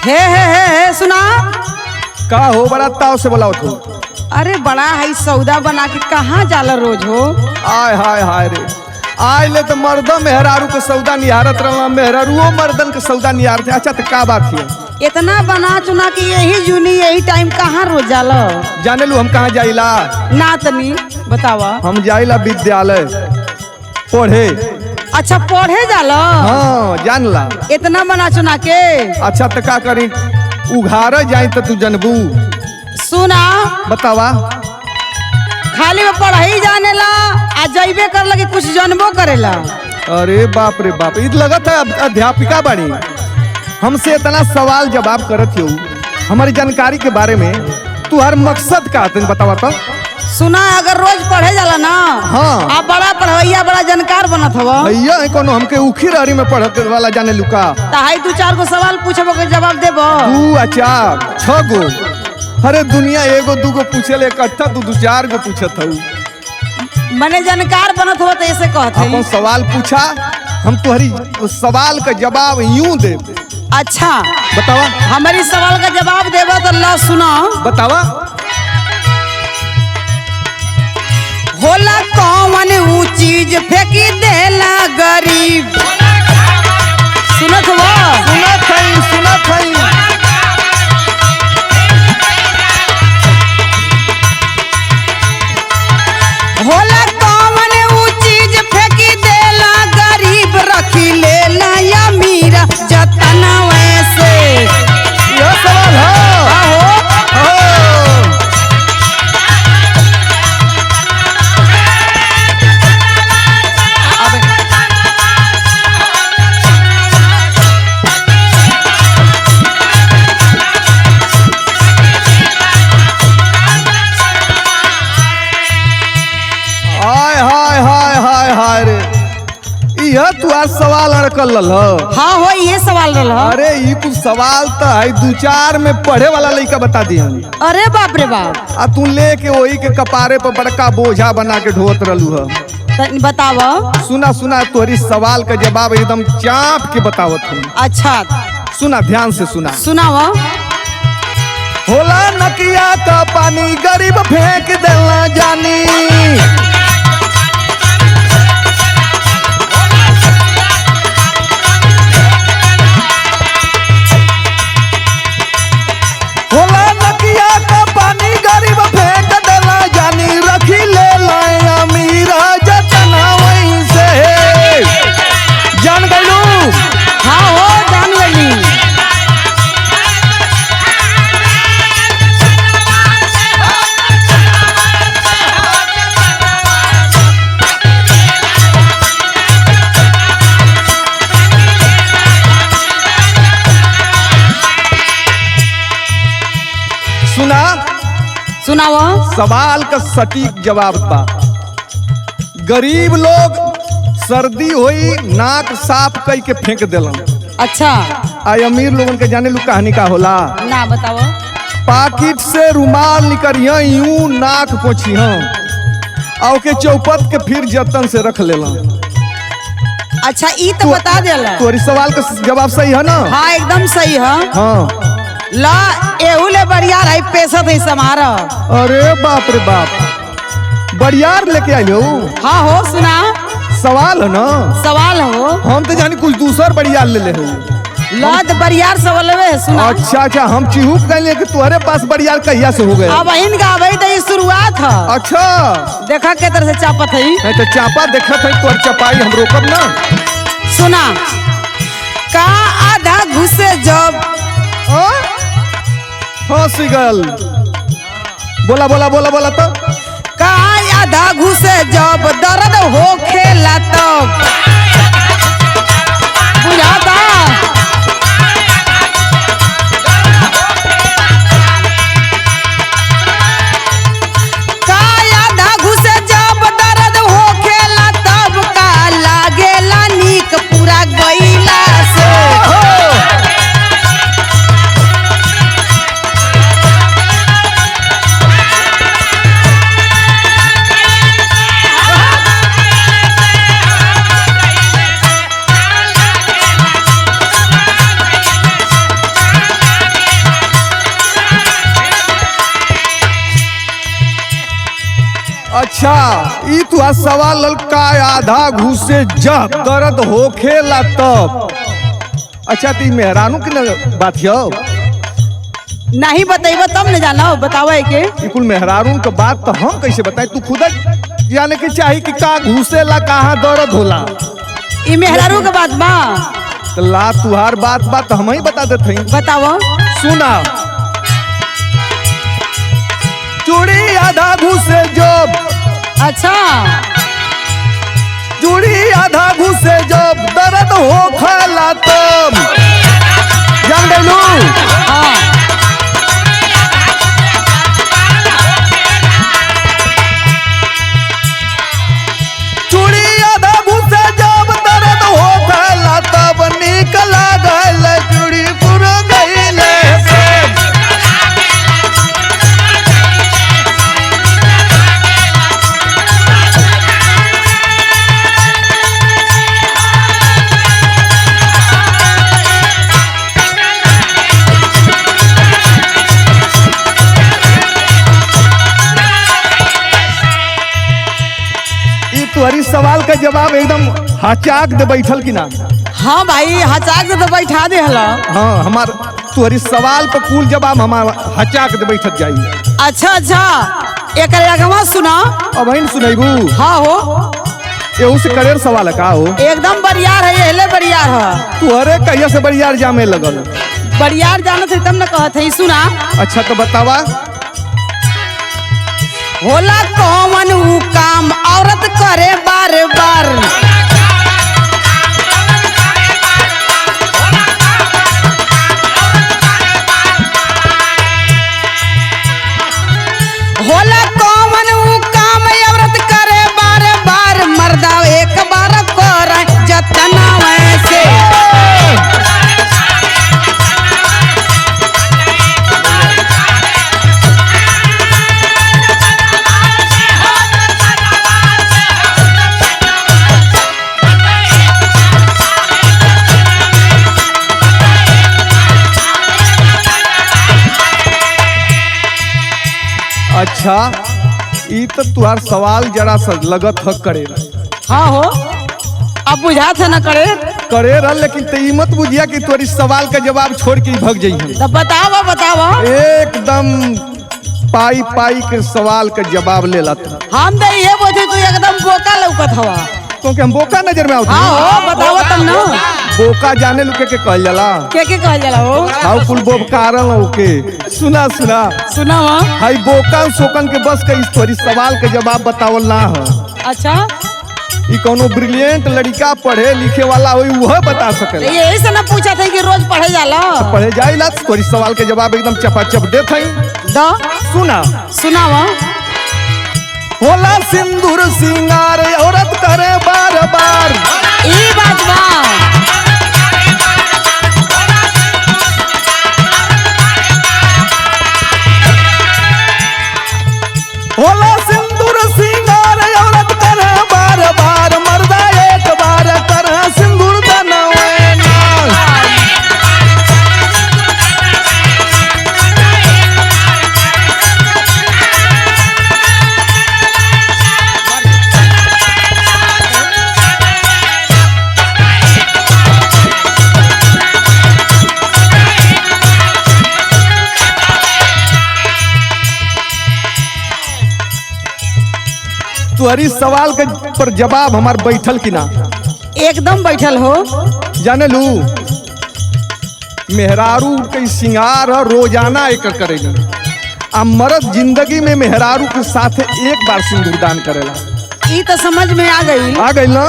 हे सुना। का हो बड़ा ताव से बोला तू? अरे बड़ा है सौदा बना के कहाँ जाला रोज हो? आय हाय हाय रे, आय ले तो मर्दों मेहरारू के सौदा निहारत रहा, मेहरारूओ मर्दन के सौदा निहारत। अच्छा तो का बात है? इतना बना चुना कि यही जूनी यही टाइम कहाँ रोज जाला? जाने लू हम कहाँ जाइला? ना तनी बतावा। हम जाइला विद्यालय पढ़े। अच्छा पढ़े जाला? हाँ जान ला। इतना बना चुना के? अच्छा तो का करी, उघार जाई तो तू जनबू। सुना बतावा। खाली में पढ़ाई जाने ला आ जइबे कर लगे कुछ जनबो करेला। अरे बाप रे बाप, इत लगत है अध्यापिका बनी। हमसे इतना सवाल जवाब करत हो हमारी जानकारी के बारे में, तू हर मकसद का तन बतावा तो। सुना अगर रोज पढ़े जाला ना, हाँ आप बड़ा पढ़वैया बड़ा जानकार बनत हवा। भैया कोनो हमके उखी रहरी में पढ़त वाला जाने लुका। ताई दू चार गो सवाल पूछबो के जवाब देबो। दू अचार 6 गो? अरे दुनिया एगो दूगो पूछेले, इकट्ठा दू चार गो पूछत हूँ। मने जानकार बनत हो तो ऐसे कहत है। अपन सवाल पूछा, हम तुम्हारी सवाल का जवाब यूं दे। अच्छा बतावा। हमारी सवाल का जवाब देबो तो ला सुना। बतावा। होला कौन ऊ चीज फेंकी देला गरीब? सुनत हो? सुनत हई सुनत हई। होला कौन ऊ चीज फेंकी देला गरीब? रखी लेला या मीरा जतना वैसे। ये सवाल है। आहो यह तू आज सवाल अड़कल रहा। हाँ हो ये सवाल रहा। अरे ये कुछ सवाल तो है दू चार में पढ़े वाला लड़का बता दिया। अरे बाप रे बाप। आ तू लेके वही के कपारे पर बड़का बोझा बना के ढोत रहलू है। बतावा। सुना सुना तोहरी सवाल का जवाब एकदम चाप के बतावत हूँ। अच्छा सुना ध्यान से सुना। सुनावा। होला नकिया का पानी गरीब फेंक देला जानी। होला नकिया का पानी गरीब फेंक देला जानी। रखी ले लाए अमीर जतना वहीं से। जान गईलू? हाँ हो जान गई। सुना। सुनावा। सवाल का सटीक जवाब बा। गरीब लोग सर्दी होई नाक साफ कई के फेंक देलन। अच्छा आई अमीर लोगन के जाने लू कहानी का होला? ना बतावा। पाकिट से रुमाल निकरिया यूं नाक पोछिया और के चौपट के फिर जतन से रख लेलन। अच्छा ई तो बता देला। तोरी सवाल का जवाब सही है ना? हाँ एकदम सही है। हाँ ला एहू ले बढ़िया रही पैसा थे समारा। अरे बाप रे बाप, बरियार लेके आई हो? हाँ हो सुना। सवाल है ना? सवाल हो। हम तो जानी कुछ दूसर बरियार ले ले हो। लाद बरियार सवाल है सुना। अच्छा अच्छा, हम चिहुक गए कि तुम्हारे पास बरियार कहिया से हो गए? अब इनका भाई तो ये शुरुआत है। अच्छा देखा के तरह से चापत है। नहीं तो चापा देखत है तोर चपाई हम रोकब ना। सुना का आधा घुसे जब फंसी गल। बोला बोला बोला बोला तो। का आधा घुसे जब दर्द हो खेला तब। बुझाता का आधा घुसे जब दर्द हो खेला तब। का लागेला नीक पूरा गईला से। अच्छा ई तू सवाल ललका आधा घुसे जब दर्द होखेला तब। अच्छा ती मेहरानू की न बात हो नहीं बताइबा तब न जाना बतावे के। ई कुल मेहरानू के बात तो हम कैसे बताए, तू खुद जाने के चाही कि का घुसेला कहाँ दर्द होला। ई मेहरारू के बात बा तो ला तुहार बात हम ही बता देते हैं। बताओ। सुना चूड़ी आधा घुसे जब, अच्छा चूड़ी आधा घुसे जब दर्द हो खाला तब। जान गइलू? हाँ चूड़ी आधा घुसे जब दर्द हो खाला तब निक लागल चूड़ी पूरा गइले से। तुम्हारी सवाल का जवाब एकदम हचाक दे बैठल की ना। हाँ भाई हचाक से तो बैठा दे हला। हाँ हमार तुम्हारी सवाल पर कुल जवाब हमार हचाक दे बैठत जाई। अच्छा अच्छा एक अगवा सुना। अब ही सुनेबू? हाँ हो एहू से करेर सवाल है का हो? एकदम बरियार है, यहले बरियार है। तू अरे कहिया से बरियार जामे लगल? बरियार जाना थे तब न कहत है। सुना। अच्छा तो बतावा। होला कौन ऊ काम औरत करे बार बार। होला कौन ऊ काम औरत करे बार बार। मर्दा एक बार करे जतना वैसे। अच्छा ई तो तुहार सवाल जरा सा लगत ह करे। हाँ हो अब बुझा था न करे। करे रह लेकिन ते ई मत बुझिया कि तोरी सवाल का जवाब छोड़ के भग जाइए। तो बतावा बतावा। एकदम पाई पाई के सवाल का जवाब ले लाता। हम तो ये बोझे तू एकदम बोका लौकत हवा। क्योंकि हम बोका नजर में आवत। हाँ हो बतावा तब न। बोका जाने लुके के कहल जाला। के कहल जाला हो? हाउ कुल बोबकारन ओके। सुना सुना सुनावा। हाई बोका सोकन के बस के इस तोरी सवाल के जवाब बतावल ना हो। अच्छा ई कोनो ब्रिलियंट लड़का पढ़े लिखे वाला होई वह बता सकेला। यही से न पूछा था कि रोज पढ़े जाला। पढ़े जाइला तोरी सवाल के जवाब एकदम चपाचप देत हई। द सुना सुनावा। होला सिंदूर सिंगार औरत करे बार बार। ई बात बा। होला सिंदूर सिंगार औरत करे बार बार। मर्दा एक बार करे सिंदूर दनवैना। तुहरी सवाल के पर जवाब हमार बैठल की ना? एकदम बैठल हो। जाने लू मेहरारू के सिंगार रोजाना एक करेला। आ मर्द जिंदगी में मेहरारू के साथ एक बार सिंदूर दान करेला। ई तो समझ में आ गई। आ गई ना?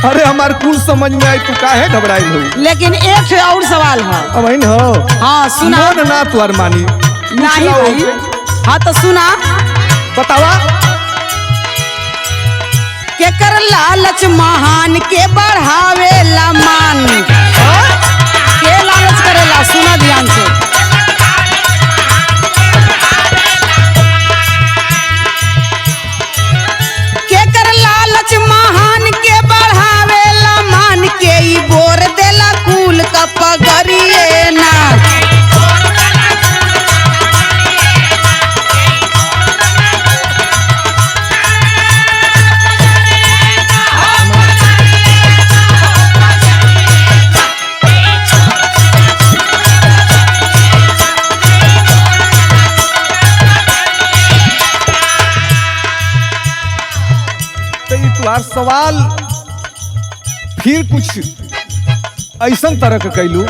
अरे हमार कुल समझ में आई, तू काहे घबराई हो? लेकिन एक ठे और सवाल है। अब ही हो। हाँ सुना। मन ना तुहर मानी। नहीं भाई। हाँ तो सुना। बतावा। के कर लालच महान के बढ़ावेला मान। के लालच करेला? सुना ध्यान से। के कर लालच महान के बढ़ावेला मान। के ई बोर देला कुल का पगरिए ना। तार सवाल फिर कुछ ऐसा तरह के कैलू,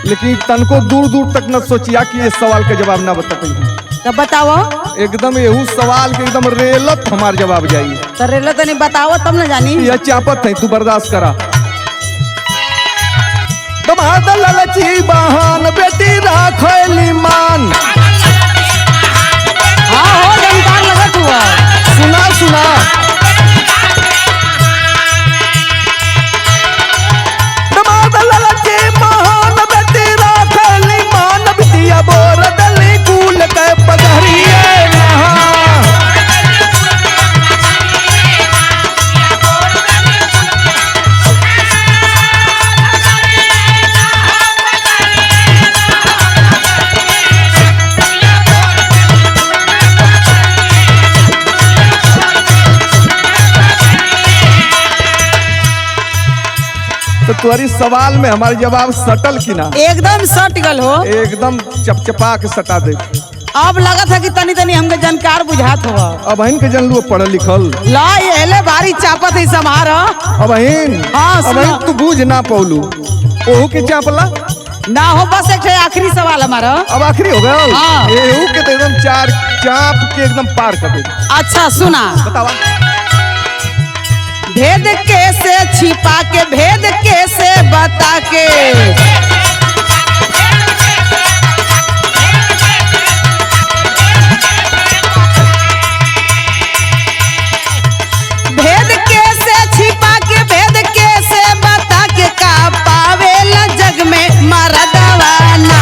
लेकिन तनको दूर दूर तक न सोचिया कि ये सवाल के जवाब ना बता पाई। तब बताओ। एकदम एहू सवाल के एकदम रेलत हमार जवाब जाई। तो रेलो तनी बताओ तब न जानी। यह चापत है, तू बर्दाश्त करा। दमाद ललची बहान बेटी राखली मान। हाँ हो जानकार लगत हुआ। सुना सुना दमाद ललची बहान बेटी राखली मान। बिटिया बोर दली कूल के पगहरिए नहा। तो तुम्हारी सवाल में हमारे जवाब सटल की ना? एकदम सट गल हो। एकदम चपचपा के सटा दे। अब लगत है कि तनी तनी हमके जानकार बुझात हुआ। अब के जानलू पढ़ल लिखल। ला ये भारी चापत है समार। अब हाँ, सुना। तू बूझ ना पौलू ओहू के चापला ना हो। बस एक आखिरी सवाल हमारा। अब आखिरी हो गया। हाँ। एहू के तो एकदम चार चाप के एकदम पार कर दे। अच्छा सुना। बतावा। भेद कैसे छिपा के, भेद कैसे बता के। भेद कैसे छिपा के, भेद कैसे बता के। का पावेला जग में मरदवाना।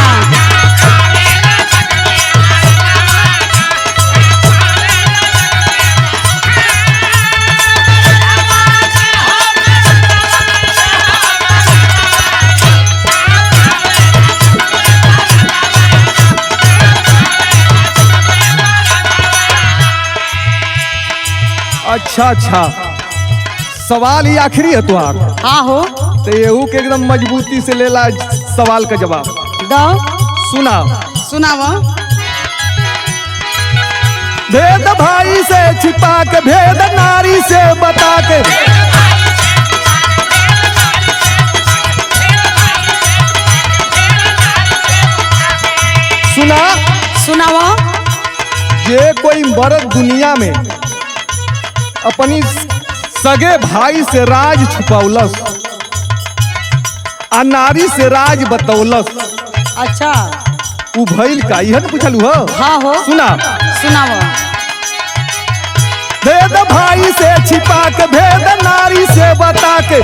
अच्छा अच्छा, सवाल ही आखिरी है तुहार। हाँ हो। तो एहू के एकदम मजबूती से लेला सवाल का जवाब। दो सुना। सुनावा। भेद भाई से छिपा के, भेद नारी से बता के। सुना। सुनावा। जे कोई मर्द दुनिया में अपनी सगे भाई से राज छुपौलस आ नारी से राज बतौलस, अच्छा उ भइल का? यह पूछलू हो। हाँ हो। सुना। सुनावा। भेद भाई से छिपा के, भेद नारी से बता के।